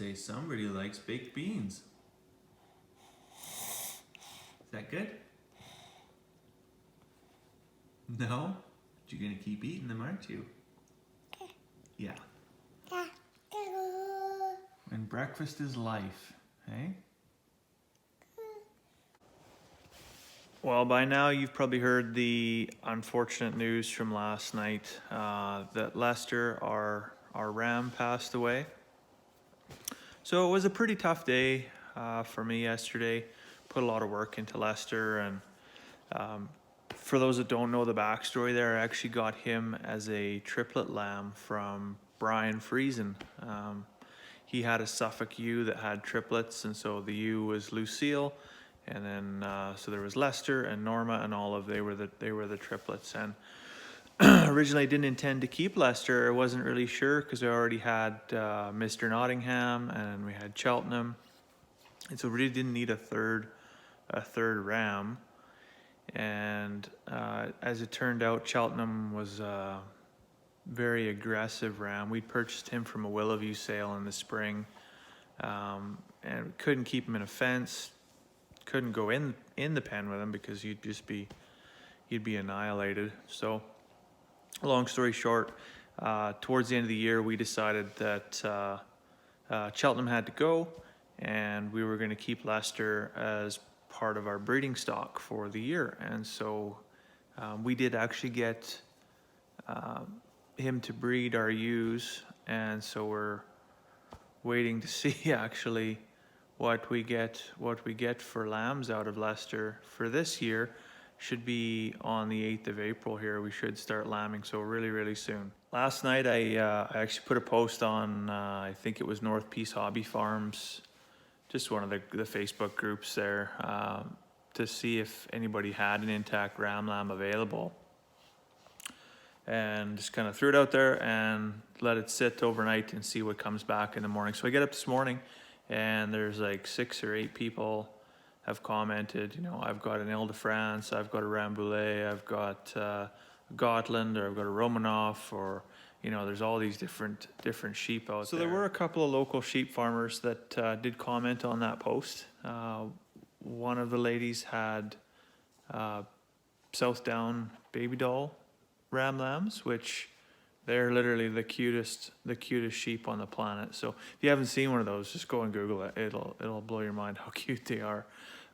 say somebody likes baked beans. Is that good? No? But you're gonna keep eating them, aren't you? Yeah. And breakfast is life, hey? Well, by now you've probably heard the unfortunate news from last night that Leicester, our ram, passed away. So it was a pretty tough day for me yesterday. Put a lot of work into Leicester, and for those that don't know the backstory there, I actually got him as a triplet lamb from Brian Friesen. He had a Suffolk ewe that had triplets, and so the ewe was Lucille, and then so there was Leicester and Norma and Olive. They were the triplets, and originally I didn't intend to keep Leicester. I wasn't really sure because I already had Mr. Nottingham and we had Cheltenham, and so really didn't need a third ram. And as it turned out, Cheltenham was a very aggressive ram. We purchased him from a Willoughview sale in the spring, and we couldn't keep him in a fence. Couldn't go in the pen with him because you'd be annihilated. So long story short, towards the end of the year, we decided that Cheltenham had to go, and we were going to keep Leicester as part of our breeding stock for the year. And so we did actually get him to breed our ewes, and so we're waiting to see actually what we get for lambs out of Leicester for this year. Should be on the 8th of April here. We should start lambing, so really soon. Last night I actually put a post on I think it was North Peace Hobby Farms, just one of the Facebook groups there, to see if anybody had an intact ram lamb available, and just kind of threw it out there and let it sit overnight and see what comes back in the morning. So I get up this morning and there's like 6 or 8 people have commented, you know, I've got an Ile-de-France, I've got a Rambouillet, I've got a Gotland, or I've got a Romanoff, or, you know, there's all these different sheep out there. So there were a couple of local sheep farmers that did comment on that post. One of the ladies had South Down baby doll ram lambs, which they're literally the cutest sheep on the planet. So if you haven't seen one of those, just go and Google it. It'll blow your mind how cute they are.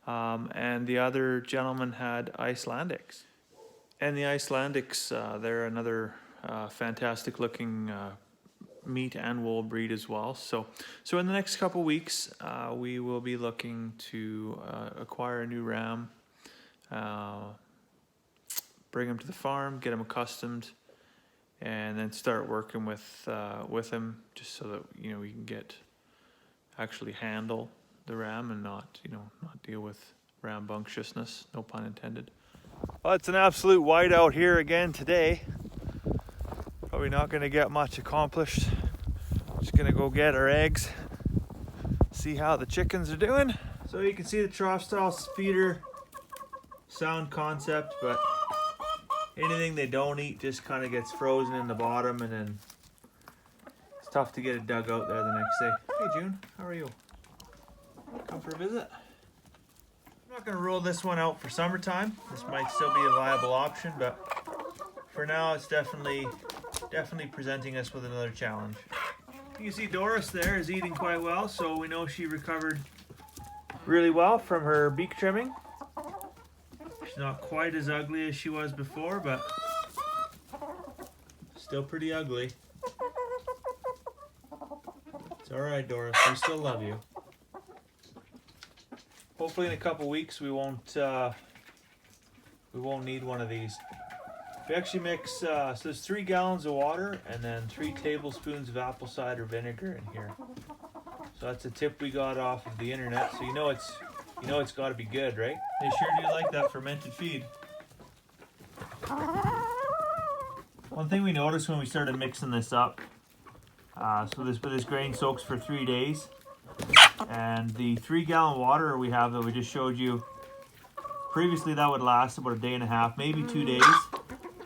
And the other gentleman had Icelandics. And the Icelandics, they're another fantastic looking meat and wool breed as well. So in the next couple weeks, we will be looking to acquire a new ram, bring him to the farm, get him accustomed, and then start working with him, just so that, you know, we can actually handle the ram and not deal with rambunctiousness, no pun intended. Well, it's an absolute whiteout here again today. Probably not going to get much accomplished. Just going to go get our eggs, see how the chickens are doing. So you can see the trough style feeder, sound concept, but anything they don't eat just kind of gets frozen in the bottom, and then it's tough to get it dug out there the next day. Hey June, how are you? Come for a visit? I'm not going to rule this one out for summertime. This might still be a viable option, but for now it's definitely presenting us with another challenge. You can see Doris there is eating quite well, so we know she recovered really well from her beak trimming. She's not quite as ugly as she was before, but still pretty ugly. It's alright, Doris, we still love you. Hopefully in a couple weeks we won't need one of these. We actually mix, so there's 3 gallons of water and then 3 tablespoons of apple cider vinegar in here. So that's a tip we got off of the internet, so you know it's got to be good, right? They sure do like that fermented feed. One thing we noticed when we started mixing this up, so this grain soaks for 3 days, and the 3 gallon water we have that we just showed you, previously that would last about a day and a half, maybe 2 days.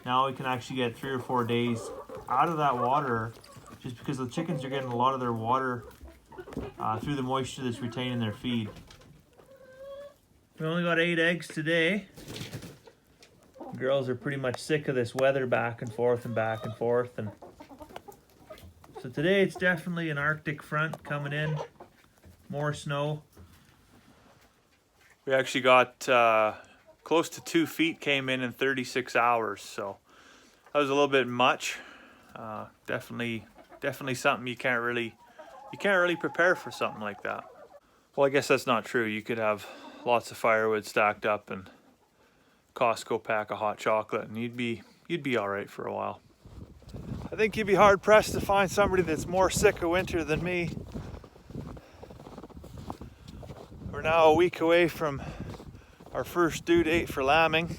Now we can actually get 3 or 4 days out of that water, just because the chickens are getting a lot of their water through the moisture that's retained in their feed. We only got 8 eggs today. Girls are pretty much sick of this weather back and forth and back and forth, and so today it's definitely an Arctic front coming in, more snow. We actually got close to 2 feet came in 36 hours, so that was a little bit much. Definitely something you can't really prepare for something like that. Well, I guess that's not true. You could have lots of firewood stacked up and Costco pack of hot chocolate, and you'd be all right for a while. I think you'd be hard pressed to find somebody that's more sick of winter than me. We're now a week away from our first due date for lambing.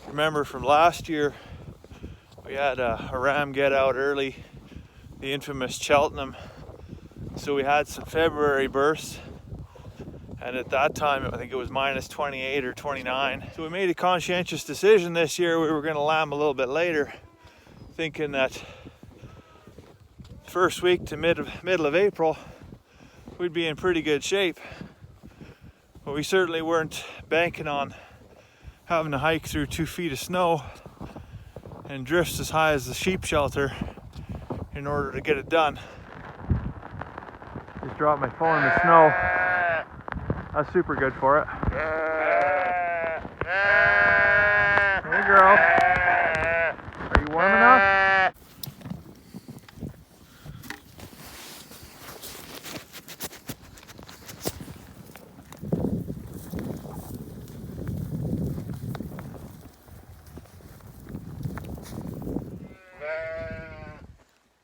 Remember from last year, we had a ram get out early, the infamous Cheltenham. So we had some February births, and at that time I think it was minus 28 or 29. So we made a conscientious decision this year we were going to lamb a little bit later, thinking that first week to middle of April we'd be in pretty good shape. But we certainly weren't banking on having to hike through 2 feet of snow and drifts as high as the sheep shelter in order to get it done. Just dropped my phone in the snow. That's super good for it. Hey girl, are you warm enough?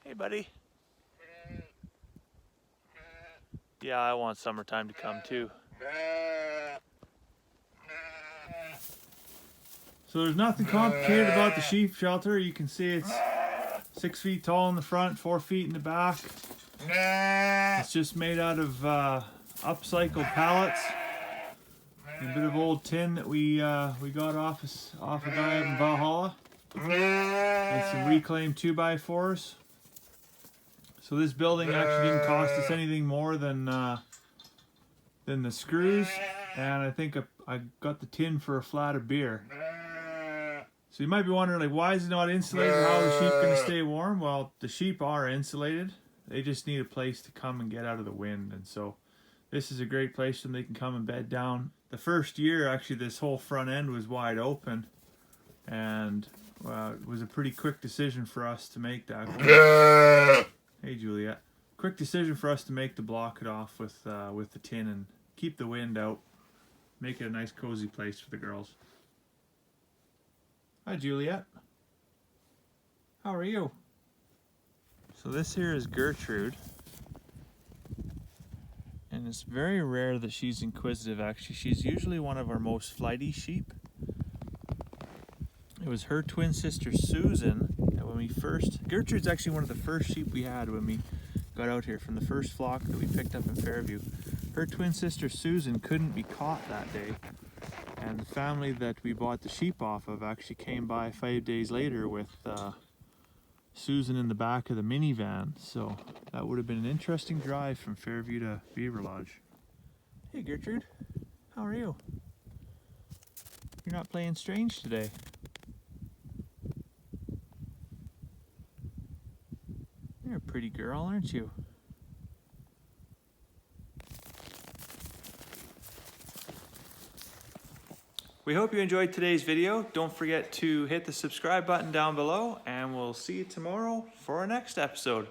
Hey buddy. Yeah, I want summertime to come too. So there's nothing complicated about the sheep shelter. You can see it's 6 feet tall in the front, 4 feet in the back. It's just made out of upcycled pallets. A bit of old tin that we got off a guy up in Valhalla. And some reclaimed 2x4s. So this building actually didn't cost us anything more than the screws, and I think I got the tin for a flat of beer. So you might be wondering, like, why is it not insulated? How are the sheep going to stay warm? Well, the sheep are insulated. They just need a place to come and get out of the wind, and so this is a great place for them. They can come and bed down. The first year, actually, this whole front end was wide open, and it was a pretty quick decision for us to make that. Hey Juliet. Quick decision for us to make the block it off with the tin and keep the wind out. Make it a nice cozy place for the girls. Hi Juliet. How are you? So this here is Gertrude. And it's very rare that she's inquisitive actually. She's usually one of our most flighty sheep. It was her twin sister Susan. Gertrude's actually one of the first sheep we had when we got out here, from the first flock that we picked up in Fairview. Her twin sister Susan couldn't be caught that day, and the family that we bought the sheep off of actually came by 5 days later with Susan in the back of the minivan, so that would have been an interesting drive from Fairview to Beaver Lodge. Hey Gertrude, how are you? You're not playing strange today. You're a pretty girl, aren't you? We hope you enjoyed today's video. Don't forget to hit the subscribe button down below, and we'll see you tomorrow for our next episode.